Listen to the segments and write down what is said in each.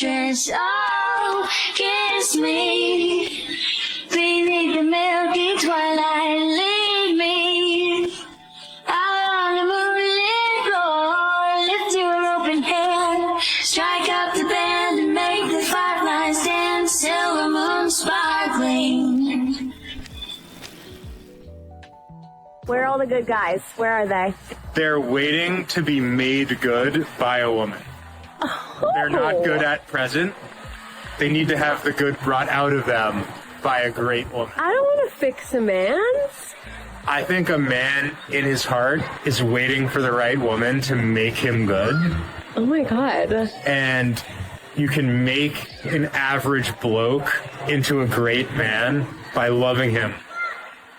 dress. Oh, kiss me beneath the milky twilight. Lead me out on the moonlit floor. Lift your open hand, strike up the band and make the fireflies dance. Silver moon sparkling. Where are all the good guys? Where are they? They're waiting to be made good by a woman. Oh. They're not good at present. They need to have the good brought out of them by a great woman. I don't want to fix a man's. I think a man in his heart is waiting for the right woman to make him good. Oh my God. And you can make an average bloke into a great man by loving him.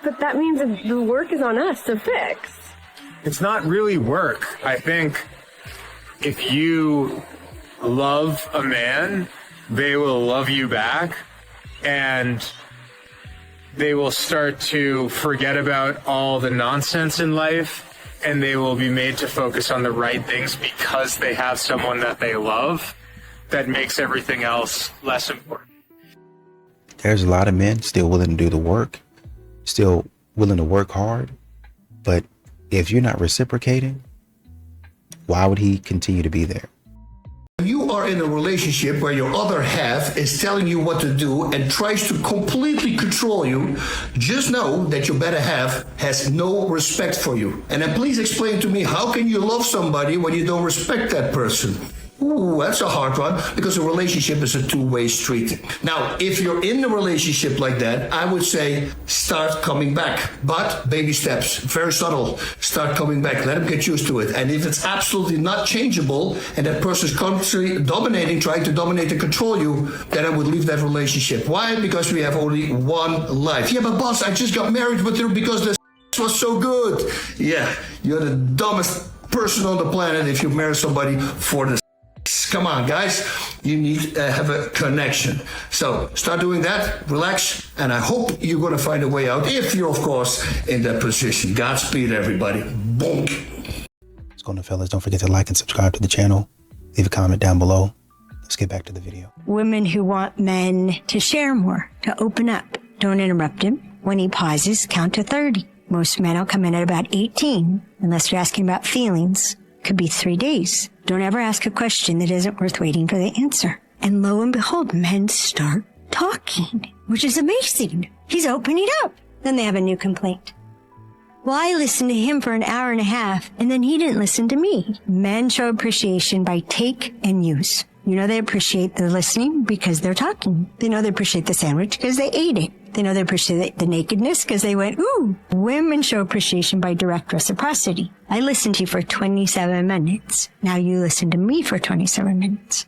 But that means that the work is on us to fix. It's not really work. I think if you love a man, they will love you back, and they will start to forget about all the nonsense in life, and they will be made to focus on the right things because they have someone that they love that makes everything else less important. There's a lot of men still willing to do the work, still willing to work hard, but if you're not reciprocating, why would he continue to be there? You are in a relationship where your other half is telling you what to do and tries to completely control you. Just know that your better half has no respect for you. And then please explain to me, how can you love somebody when you don't respect that person? Ooh, that's a hard one, because a relationship is a two-way street. Now, if you're in a relationship like that, I would say start coming back. But baby steps, very subtle. Start coming back. Let them get used to it. And if it's absolutely not changeable and that person's constantly dominating, trying to dominate and control you, then I would leave that relationship. Why? Because we have only one life. Yeah, but boss, I just got married with her because the was so good. Yeah, you're the dumbest person on the planet if you marry somebody for the Come on, guys, you need to have a connection. So start doing that, relax, and I hope you're going to find a way out if you're, of course, in that position. Godspeed, everybody. Bonk. What's going on, fellas? Don't forget to like and subscribe to the channel. Leave a comment down below. Let's get back to the video. Women who want men to share more, to open up. Don't interrupt him. When he pauses, count to 30. Most men will come in at about 18, unless you're asking about feelings. Could be 3 days. Don't ever ask a question that isn't worth waiting for the answer. And lo and behold, men start talking, which is amazing. He's opening up. Then they have a new complaint. Well, I listened to him for an hour and a half, and then he didn't listen to me. Men show appreciation by take and use. You know they appreciate the listening because they're talking. They know they appreciate the sandwich because they ate it. They know they appreciate the nakedness because they went, ooh. Women show appreciation by direct reciprocity. I listened to you for 27 minutes. Now you listen to me for 27 minutes.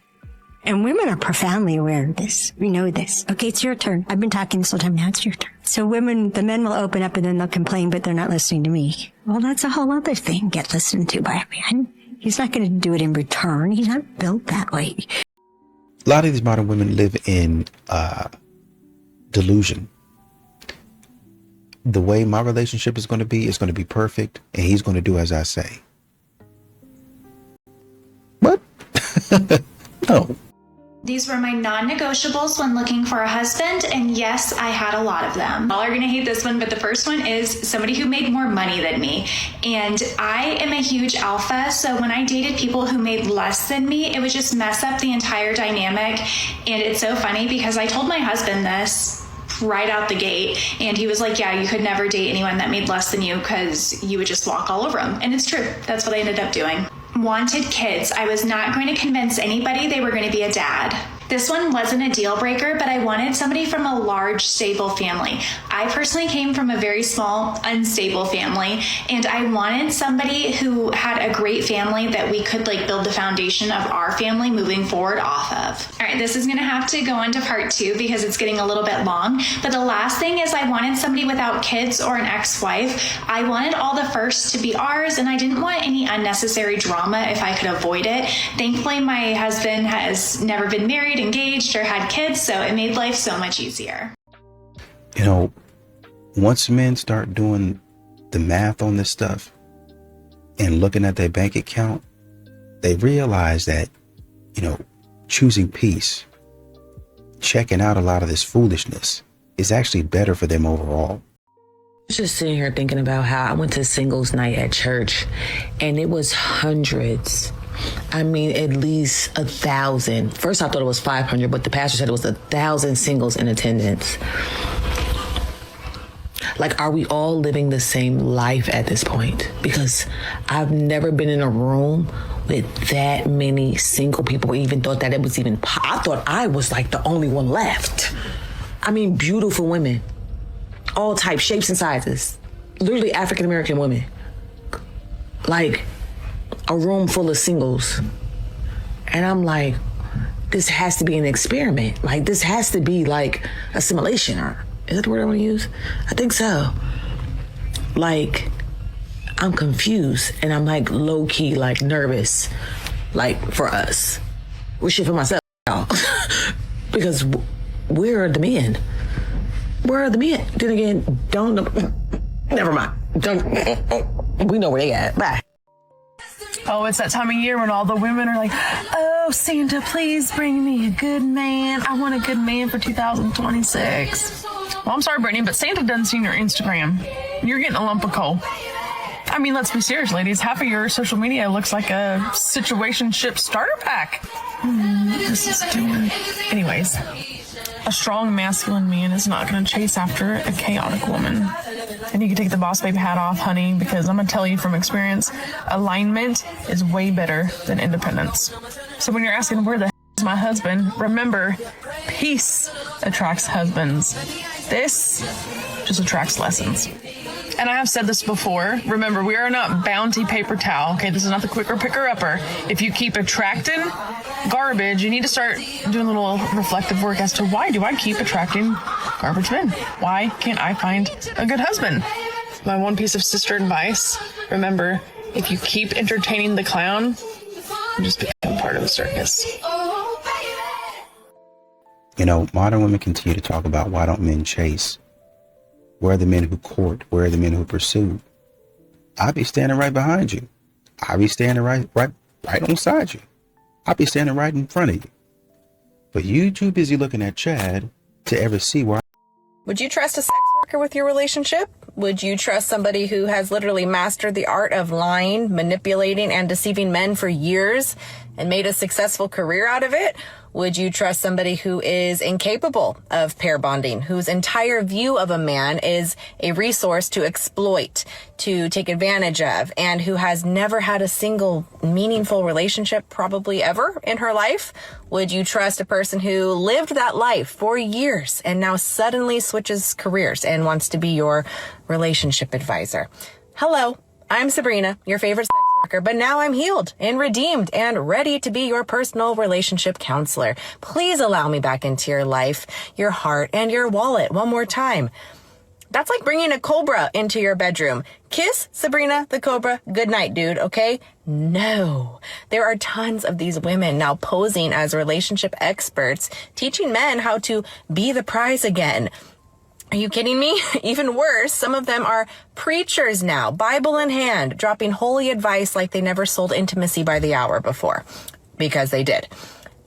And women are profoundly aware of this. We know this. Okay, it's your turn. I've been talking this whole time. Now it's your turn. So the men will open up and then they'll complain, but they're not listening to me. Well, that's a whole other thing. Get listened to by a man. He's not going to do it in return. He's not built that way. A lot of these modern women live in delusion. The way my relationship is going to be perfect, and he's going to do as I say. What? No. These were my non-negotiables when looking for a husband, and yes, I had a lot of them. Y'all are gonna hate this one, but the first one is somebody who made more money than me. And I am a huge alpha, so when I dated people who made less than me, it would just mess up the entire dynamic. And it's so funny because I told my husband this right out the gate, and he was like, yeah, you could never date anyone that made less than you because you would just walk all over them. And it's true. That's what I ended up doing. Wanted kids. I was not going to convince anybody they were going to be a dad. This one wasn't a deal breaker, but I wanted somebody from a large, stable family. I personally came from a very small, unstable family, and I wanted somebody who had a great family that we could build the foundation of our family moving forward off of. All right, this is gonna have to go into part 2 because it's getting a little bit long, but the last thing is I wanted somebody without kids or an ex-wife. I wanted all the firsts to be ours, and I didn't want any unnecessary drama if I could avoid it. Thankfully, my husband has never been married, engaged, or had kids, so it made life so much easier. You know, once men start doing the math on this stuff and looking at their bank account, they realize that, choosing peace, checking out a lot of this foolishness is actually better for them overall. Just sitting here thinking about how I went to singles night at church and it was hundreds. I mean, at least 1,000. First, I thought it was 500, but the pastor said it was 1,000 singles in attendance. Like, are we all living the same life at this point? Because I've never been in a room with that many single people, even thought that it was even, I thought I was like the only one left. I mean, beautiful women. All types, shapes, and sizes. Literally African-American women. Like, a room full of singles. And I'm like, this has to be an experiment. Like, this has to be like assimilation. Or is that the word I want to use? I think so. Like, I'm confused. And I'm like low-key, like nervous. Like, for us. We're shit for myself. Because where are the men? Where are the men? Then again, never mind. We know where they at. Bye. Oh, it's that time of year when all the women are like, oh, Santa, please bring me a good man. I want a good man for 2026. Well, I'm sorry, Brittany, but Santa doesn't see your Instagram. You're getting a lump of coal. I mean, let's be serious, ladies. Half of your social media looks like a situationship starter pack. This is doing. Anyways. A strong masculine man is not going to chase after a chaotic woman. And you can take the boss babe hat off, honey, because I'm going to tell you from experience, alignment is way better than independence. So when you're asking where the hell is my husband, remember, peace attracts husbands. This just attracts lessons. And I have said this before. Remember, we are not bounty paper towel. Okay, this is not the quicker picker upper. If you keep attracting garbage, you need to start doing a little reflective work as to why do I keep attracting garbage men? Why can't I find a good husband? My one piece of sister advice, remember, if you keep entertaining the clown, you just become part of the circus. You know, modern women continue to talk about why don't men chase? Where are the men who court? Where are the men who pursue? I'll be standing right behind you. I'll be standing right alongside you. I'll be standing right in front of you. But you too busy looking at Chad to ever see where. Would you trust a sex worker with your relationship? Would you trust somebody who has literally mastered the art of lying, manipulating, and deceiving men for years and made a successful career out of it? Would you trust somebody who is incapable of pair bonding, whose entire view of a man is a resource to exploit, to take advantage of, and who has never had a single meaningful relationship probably ever in her life? Would you trust a person who lived that life for years and now suddenly switches careers and wants to be your relationship advisor? Hello, I'm Sabrina, your favorite sex worker, but now I'm healed and redeemed and ready to be your personal relationship counselor. Please allow me back into your life, your heart, and your wallet one more time. That's like bringing a cobra into your bedroom. Kiss Sabrina the cobra. Good night, dude. Okay? No. There are tons of these women now posing as relationship experts, teaching men how to be the prize again. Are you kidding me? Even worse, some of them are preachers now, Bible in hand, dropping holy advice like they never sold intimacy by the hour before. Because they did.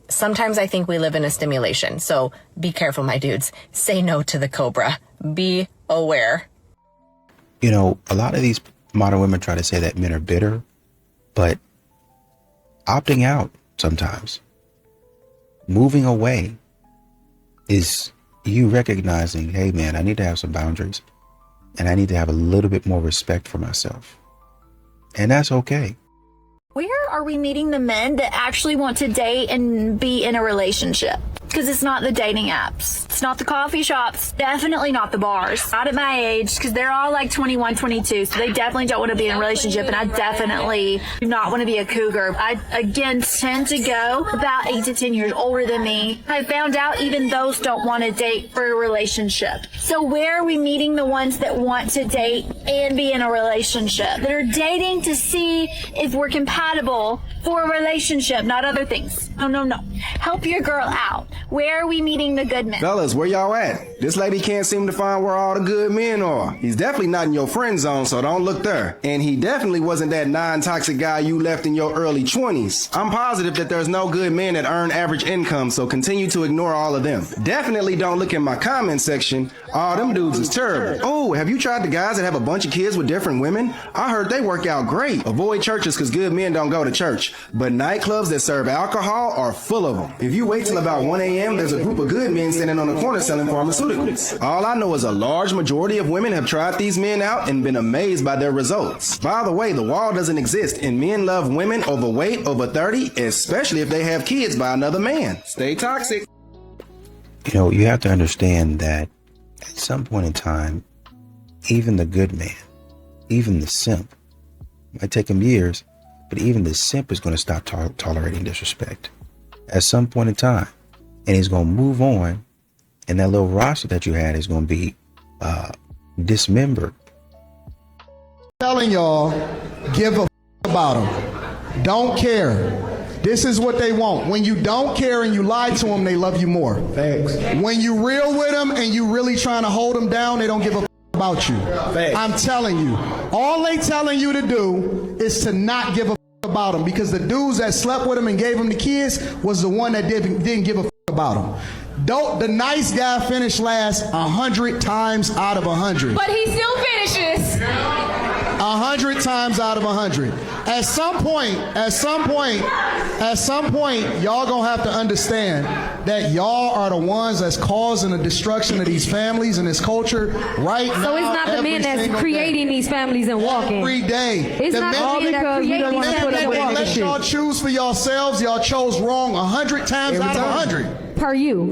Sometimes I think we live in a stimulation, so be careful, my dudes. Say no to the cobra. Be aware. You know, a lot of these modern women try to say that men are bitter, but opting out sometimes, moving away, is you recognizing, hey man, I need to have some boundaries and I need to have a little bit more respect for myself. And that's okay. Where are we meeting the men that actually want to date and be in a relationship? Because it's not the dating apps. It's not the coffee shops. Definitely not the bars. Not at my age, because they're all like 21, 22. So they definitely don't want to be in a relationship. And I definitely do not want to be a cougar. I, again, tend to go about 8 to 10 years older than me. I found out even those don't want to date for a relationship. So where are we meeting the ones that want to date and be in a relationship? That are dating to see if we're compatible for a relationship, not other things. No. Help your girl out. Where are we meeting the good men? Fellas, Fellas, where y'all at? This lady can't seem to find where all the good men are. He's definitely not in your friend zone, so don't look there. And he definitely wasn't that non-toxic guy you left in your early 20s. I'm positive that there's no good men that earn average income, so continue to ignore all of them. Definitely don't look in my comment section. All them dudes is terrible. Oh, have you tried the guys that have a bunch of kids with different women? I heard they work out great. Avoid churches because good men don't go to church. But nightclubs that serve alcohol are full of them. If you wait till about 1 a.m., there's a group of good men standing on the corner selling pharmaceuticals. All I know is a large majority of women have tried these men out and been amazed by their results. By the way, the wall doesn't exist, and men love women overweight, over 30, especially if they have kids by another man. Stay toxic. You know, you have to understand that at some point in time, even the good man, even the simp, might take him years, but even the simp is going to stop tolerating disrespect at some point in time. And he's going to move on, and that little roster that you had is going to be dismembered. Telling y'all, give a about them. Don't care. This is what they want. When you don't care and you lie to them, they love you more. Thanks. When you real with them and you really trying to hold them down, they don't give a about you. Thanks. I'm telling you. All they telling you to do is to not give a about them, because the dudes that slept with them and gave them the kids was the one that didn't give a about them. The nice guy finished last 100 times out of 100. But he still finishes. 100 times out of 100. At some point, y'all gonna have to understand that y'all are the ones that's causing the destruction of these families and this culture right now. So it's not the men that's creating these families and walking. Every day. It's the not all because you don't want to put up with all the let y'all choose for yourselves, y'all chose wrong 100 times out of 100. Per you.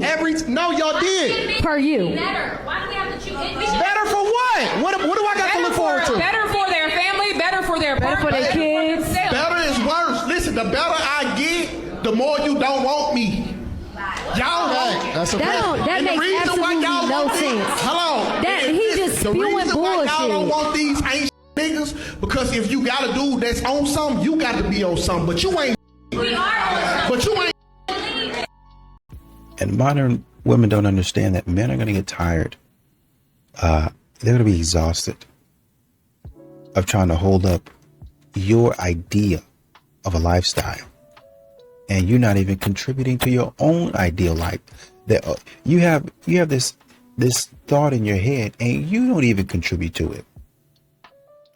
No, y'all did. Per you. Better. Why do we have to choose? Better for what? What do I got to look forward to? Better for their family, better for their Better for their kids. Better is worse. Listen, the better I get, the more you don't want me. Y'all want. That's a fact. That makes absolutely no sense. Hello. He just spewing bullshit. The reason why y'all don't want these ain't niggas, because if you got a dude that's on something, you got to be on something. But you ain't. We are. But you ain't. And modern women don't understand that men are going to get tired. They're going to be exhausted of trying to hold up your idea of a lifestyle. And you're not even contributing to your own ideal life. That you have this thought in your head and you don't even contribute to it.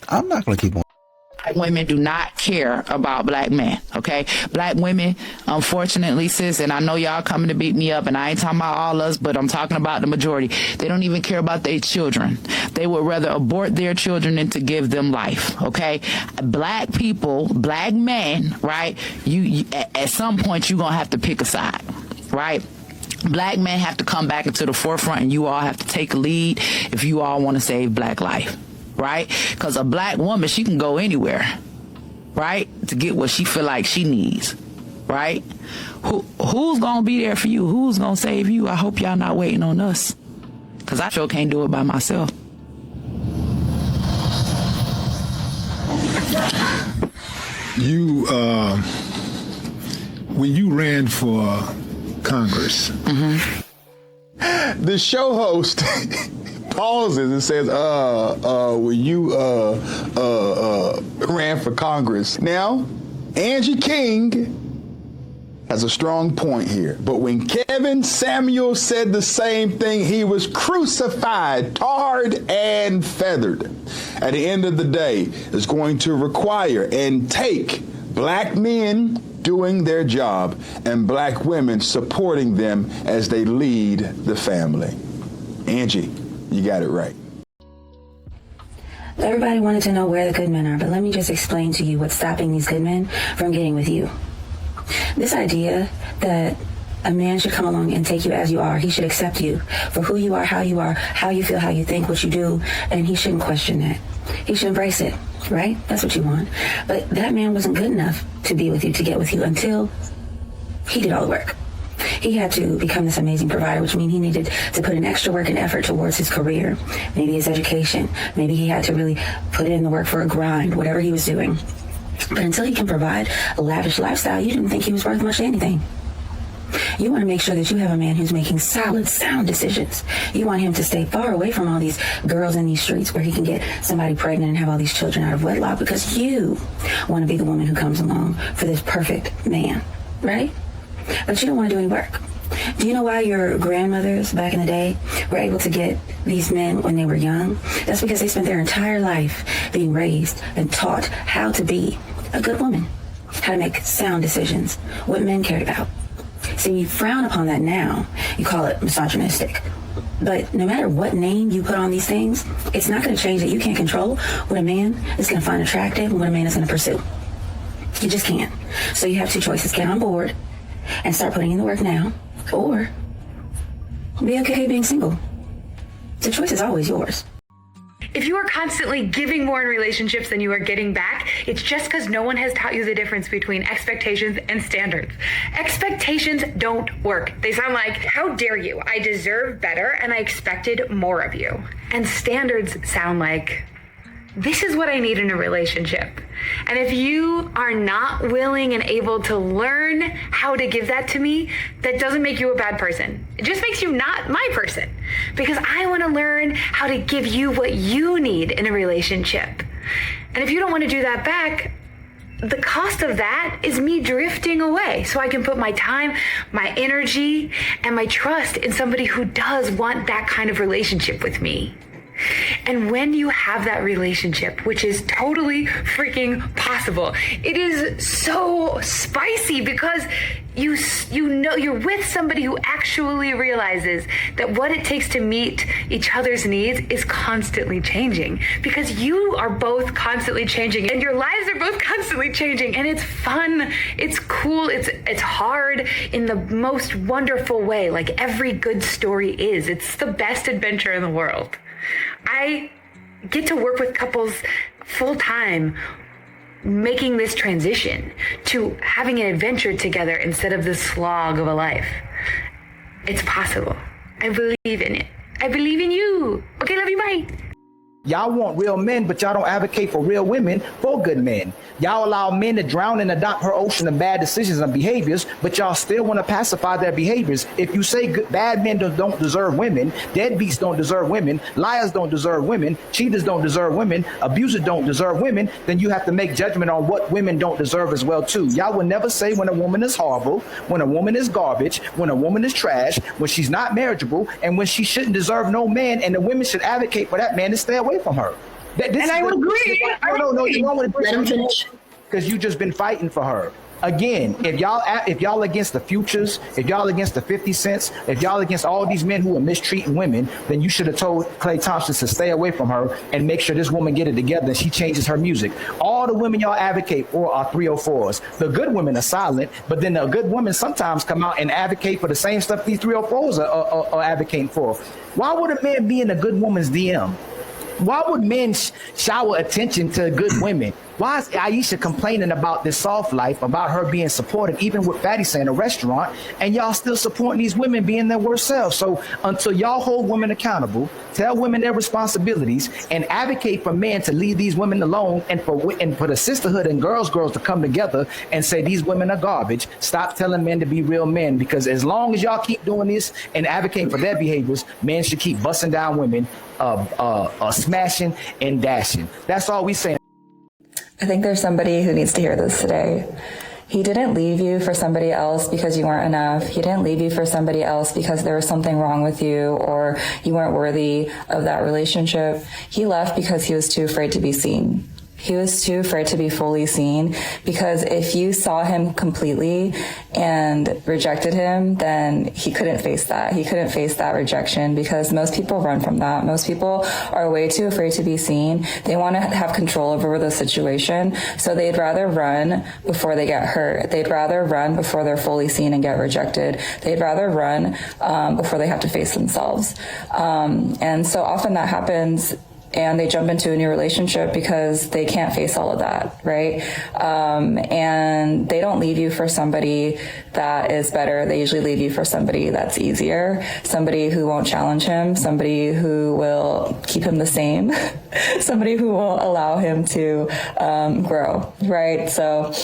I'm not going to keep on. Women do not care about black men, okay? Black women, unfortunately, sis, and I know y'all coming to beat me up, and I ain't talking about all us, but I'm talking about the majority. They don't even care about their children. They would rather abort their children than to give them life, okay? Black people, black men, right? You at some point, you're going to have to pick a side, right? Black men have to come back into the forefront, and you all have to take a lead if you all want to save black life. Right? Because a black woman, she can go anywhere, right, to get what she feel like she needs, right? Who's going to be there for you? Who's going to save you? I hope y'all not waiting on us, because I sure can't do it by myself. You, when you ran for Congress, the show host pauses and says, when you ran for Congress. Now, Angie King has a strong point here. But when Kevin Samuel said the same thing, he was crucified, tarred, and feathered. At the end of the day, it's going to require and take black men doing their job and black women supporting them as they lead the family. Angie, you got it right. Everybody wanted to know where the good men are, but let me just explain to you what's stopping these good men from getting with you. This idea that a man should come along and take you as you are. He should accept you for who you are, how you feel, how you think, what you do, and he shouldn't question that. He should embrace it, right? That's what you want. But that man wasn't good enough to be with you, to get with you, until he did all the work. He had to become this amazing provider, which means he needed to put in extra work and effort towards his career, maybe his education. Maybe he had to really put in the work for a grind, whatever he was doing. But until he can provide a lavish lifestyle, you didn't think he was worth much of anything. You want to make sure that you have a man who's making solid, sound decisions. You want him to stay far away from all these girls in these streets where he can get somebody pregnant and have all these children out of wedlock, because you want to be the woman who comes along for this perfect man, right? But you don't want to do any work. Do you know why your grandmothers back in the day were able to get these men when they were young? That's because they spent their entire life being raised and taught how to be a good woman, how to make sound decisions, what men cared about. See, we frown upon that now. You call it misogynistic. But no matter what name you put on these things, it's not going to change that you can't control what a man is going to find attractive and what a man is going to pursue. You just can't. So you have two choices. Get on board and start putting in the work now, or be okay being single. The choice is always yours. If you are constantly giving more in relationships than you are getting back, it's just because no one has taught you the difference between expectations and standards. Expectations don't work. They sound like, how dare you? I deserve better and I expected more of you. And standards sound like, this is what I need in a relationship. And if you are not willing and able to learn how to give that to me, that doesn't make you a bad person. It just makes you not my person. Because I want to learn how to give you what you need in a relationship. And if you don't want to do that back, the cost of that is me drifting away so I can put my time, my energy, and my trust in somebody who does want that kind of relationship with me. And when you have that relationship, which is totally freaking possible, it is so spicy because you know you're with somebody who actually realizes that what it takes to meet each other's needs is constantly changing, because you are both constantly changing and your lives are both constantly changing, and it's fun, it's cool, it's hard in the most wonderful way, like every good story is. It's the best adventure in the world. I get to work with couples full time, making this transition to having an adventure together instead of the slog of a life. It's possible. I believe in it. I believe in you. Okay, love you, bye. Y'all want real men, but y'all don't advocate for real women, for good men. Y'all allow men to drown and adopt her ocean of bad decisions and behaviors, but y'all still want to pacify their behaviors. If you say bad men don't deserve women, deadbeats don't deserve women, liars don't deserve women, cheaters don't deserve women, abusers don't deserve women, then you have to make judgment on what women don't deserve as well too. Y'all will never say when a woman is horrible, when a woman is garbage, when a woman is trash, when she's not marriageable, and when she shouldn't deserve no man, and the women should advocate for that man to stay away from her. And I would agree. No, you don't want to let him finish, because you just been fighting for her. Again, if y'all against the Futures, if y'all against the 50 Cents, if y'all against all these men who are mistreating women, then you should have told Klay Thompson to stay away from her and make sure this woman get it together and she changes her music. All the women y'all advocate for are 304s. The good women are silent, but then the good women sometimes come out and advocate for the same stuff these 304s are advocating for. Why would a man be in a good woman's DM? Why would men shower attention to good women? Why is Aisha complaining about this soft life, about her being supported, even with Fatty saying a restaurant, and y'all still supporting these women being their worst selves? So until y'all hold women accountable, tell women their responsibilities, and advocate for men to leave these women alone, and for the sisterhood and girls to come together and say these women are garbage, stop telling men to be real men, because as long as y'all keep doing this and advocating for their behaviors, men should keep busting down women, smashing and dashing. That's all we saying. I think there's somebody who needs to hear this today. He didn't leave you for somebody else because you weren't enough. He didn't leave you for somebody else because there was something wrong with you or you weren't worthy of that relationship. He left because he was too afraid to be seen. He was too afraid to be fully seen, because if you saw him completely and rejected him, then he couldn't face that. He couldn't face that rejection, because most people run from that. Most people are way too afraid to be seen. They want to have control over the situation, so they'd rather run before they get hurt. They'd rather run before they're fully seen and get rejected. They'd rather run before they have to face themselves. And so often that happens, and they jump into a new relationship because they can't face all of that, right? And they don't leave you for somebody that is better. They usually leave you for somebody that's easier, somebody who won't challenge him, somebody who will keep him the same, somebody who will allow him to grow, right? So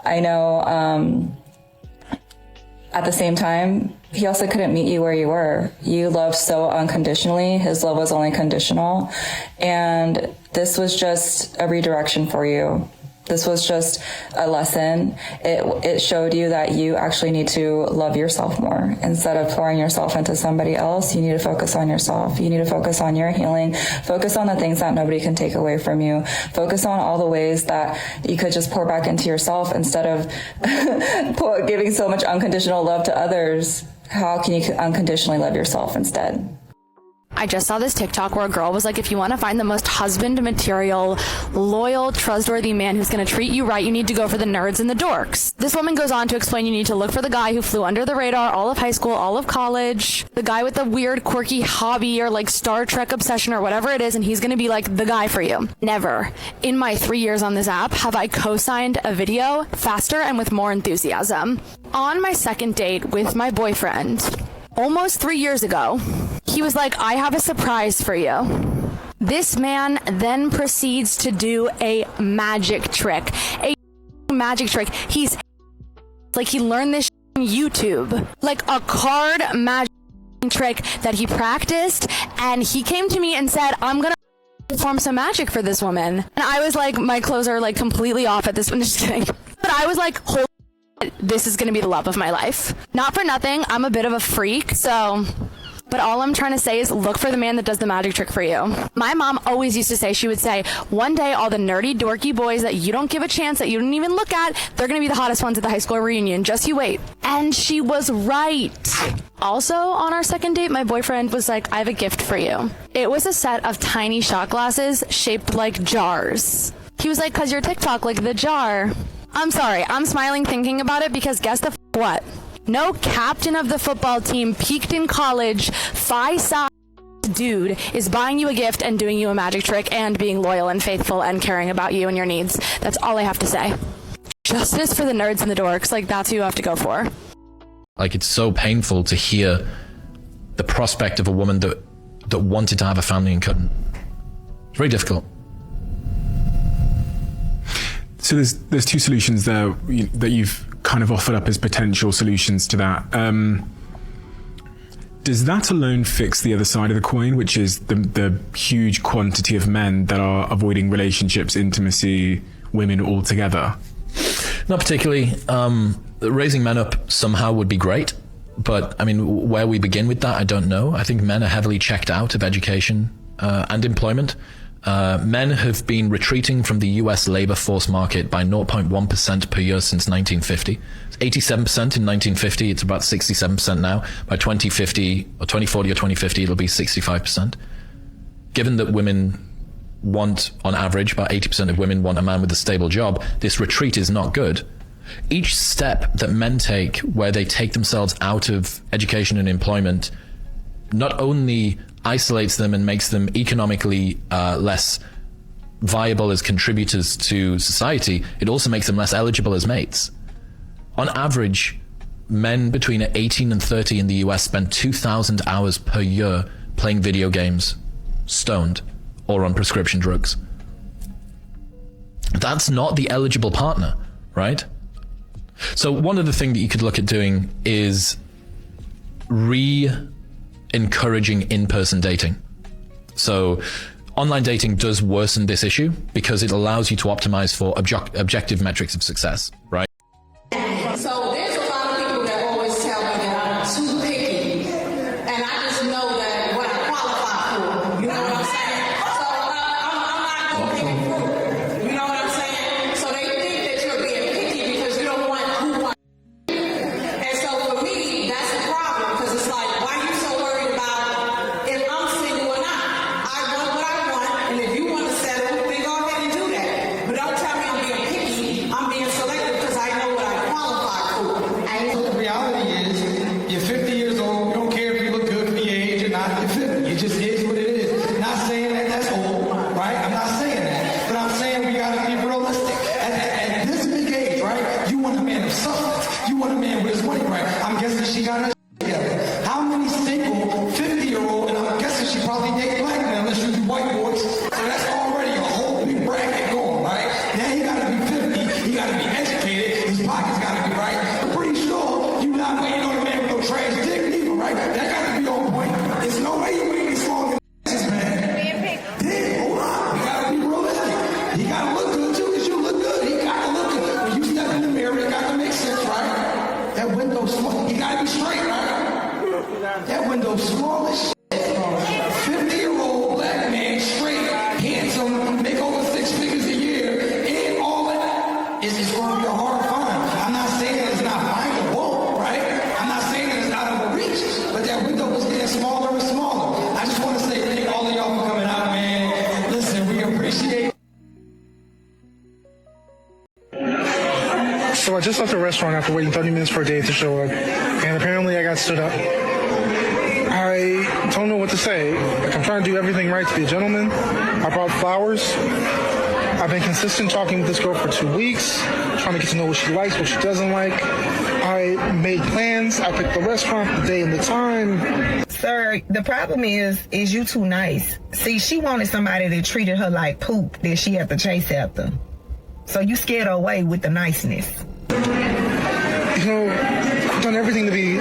I know at the same time, he also couldn't meet you where you were. You loved so unconditionally. His love was only conditional. And this was just a redirection for you. This was just a lesson. It showed you that you actually need to love yourself more. Instead of pouring yourself into somebody else, you need to focus on yourself. You need to focus on your healing. Focus on the things that nobody can take away from you. Focus on all the ways that you could just pour back into yourself instead of giving so much unconditional love to others. How can you unconditionally love yourself instead? I just saw this TikTok where a girl was like, if you want to find the most husband material, loyal, trustworthy man who's going to treat you right, you need to go for the nerds and the dorks. This woman goes on to explain you need to look for the guy who flew under the radar all of high school, all of college, the guy with the weird, quirky hobby or like Star Trek obsession or whatever it is, and he's going to be like the guy for you. Never in my 3 years on this app have I co-signed a video faster and with more enthusiasm. On my second date with my boyfriend, almost 3 years ago, he was like, I have a surprise for you. This man then proceeds to do a magic trick. A magic trick. He's like, he learned this on YouTube. Like a card magic trick that he practiced. And he came to me and said, I'm going to perform some magic for this woman. And I was like, my clothes are like completely off at this one. Just kidding. But I was like, holy, this is going to be the love of my life. Not for nothing, I'm a bit of a freak, so... But all I'm trying to say is look for the man that does the magic trick for you. My mom always used to say, she would say, one day all the nerdy, dorky boys that you don't give a chance, that you don't even look at, they're going to be the hottest ones at the high school reunion. Just you wait. And she was right. Also, on our second date, my boyfriend was like, I have a gift for you. It was a set of tiny shot glasses shaped like jars. He was like, 'cause your TikTok like the jar. I'm sorry, I'm smiling thinking about it because guess the what? No captain of the football team peaked in college, phi-size dude is buying you a gift and doing you a magic trick and being loyal and faithful and caring about you and your needs. That's all I have to say. Justice for the nerds and the dorks, like that's who you have to go for. Like, it's so painful to hear the prospect of a woman that wanted to have a family and couldn't. It's very difficult. So there's two solutions there that you've kind of offered up as potential solutions to that. Does that alone fix the other side of the coin, which is the huge quantity of men that are avoiding relationships, intimacy, women altogether? Not particularly. Raising men up somehow would be great, but I mean, where we begin with that, I don't know. I think men are heavily checked out of education and employment. Men have been retreating from the US labor force market by 0.1% per year since 1950. It's 87% in 1950. It's about 67% now. By 2050 or 2040 or 2050, it'll be 65%. Given that women want, on average, about 80% of women want a man with a stable job, this retreat is not good. Each step that men take where they take themselves out of education and employment not only isolates them and makes them economically less viable as contributors to society, it also makes them less eligible as mates. On average, men between 18 and 30 in the US spend 2,000 hours per year playing video games, stoned, or on prescription drugs. That's not the eligible partner, right? So one other thing that you could look at doing is encouraging in-person dating. So online dating does worsen this issue because it allows you to optimize for objective metrics of success, right? So there's a lot of people that always tell me that I'm too picky, and I just know that what I qualify for, you know what I'm saying? So I'm not going to pick fruit, you know what I'm saying? So they think that you're being picky because you don't want who wants you. And so for me, that's the problem, because it's like, why are you so worried about if I'm single or not? I want what I want, and if you want to settle, then go ahead and do that. But don't tell me I'm being picky. I'm being selective because I That window small as shit. 50-year-old black man, straight, handsome, make over 6 figures a year, and all of that is going to be a hard find. I'm not saying that it's not findable, right? I'm not saying that it's not out of reach, but that window was getting smaller and smaller. I just want to say thank all of y'all for coming out, man. Listen, we appreciate it. So I just left the restaurant after waiting 30 minutes for a date to show up, and apparently I got stood up. I don't know what to say. Like, I'm trying to do everything right to be a gentleman. I brought flowers. I've been consistent talking with this girl for 2 weeks, trying to get to know what she likes, what she doesn't like. I made plans. I picked the restaurant, the day, and the time. Sir, the problem is you too nice. See, she wanted somebody that treated her like poop that she had to chase after. So you scared her away with the niceness. You know, I've done everything to be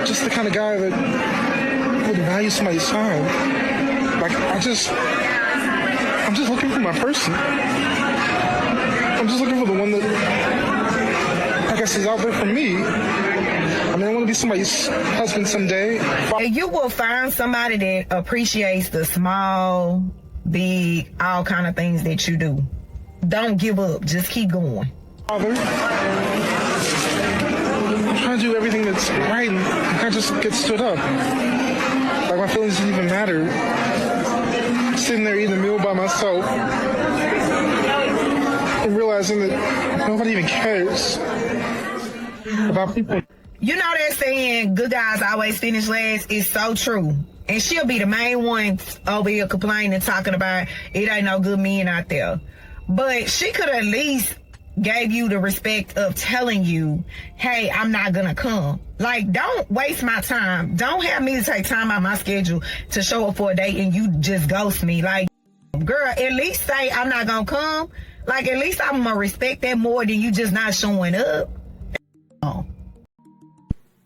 just the kind of guy that would value somebody's time. Like, I'm just looking for my person. I'm just looking for the one that, I guess, is out there for me. I mean, I want to be somebody's husband someday. And you will find somebody that appreciates the small, big, all kind of things that you do. Don't give up. Just keep going. Father, I'm trying to do everything that's right, and I just get stood up. Like, my feelings didn't even matter. I'm sitting there eating a meal by myself and realizing that nobody even cares about people. You know that saying, good guys always finish last, is so true. And she'll be the main one over here complaining, talking about it ain't no good men out there. But she could at least gave you the respect of telling you, hey, I'm not gonna come. Like, don't waste my time. Don't have me to take time out my schedule to show up for a date and you just ghost me. Like, girl, at least say I'm not gonna come. Like, at least I'm gonna respect that more than you just not showing up.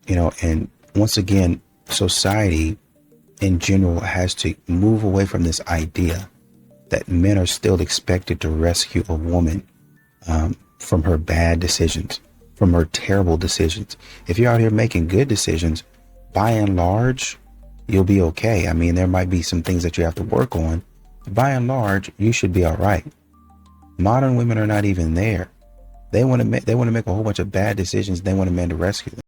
You know, and once again, society in general has to move away from this idea that men are still expected to rescue a woman from her bad decisions, from her terrible decisions. If you're out here making good decisions, by and large, you'll be okay. I mean, there might be some things that you have to work on. By and large, you should be all right. Modern women are not even there. They want to make a whole bunch of bad decisions. They want a man to rescue them.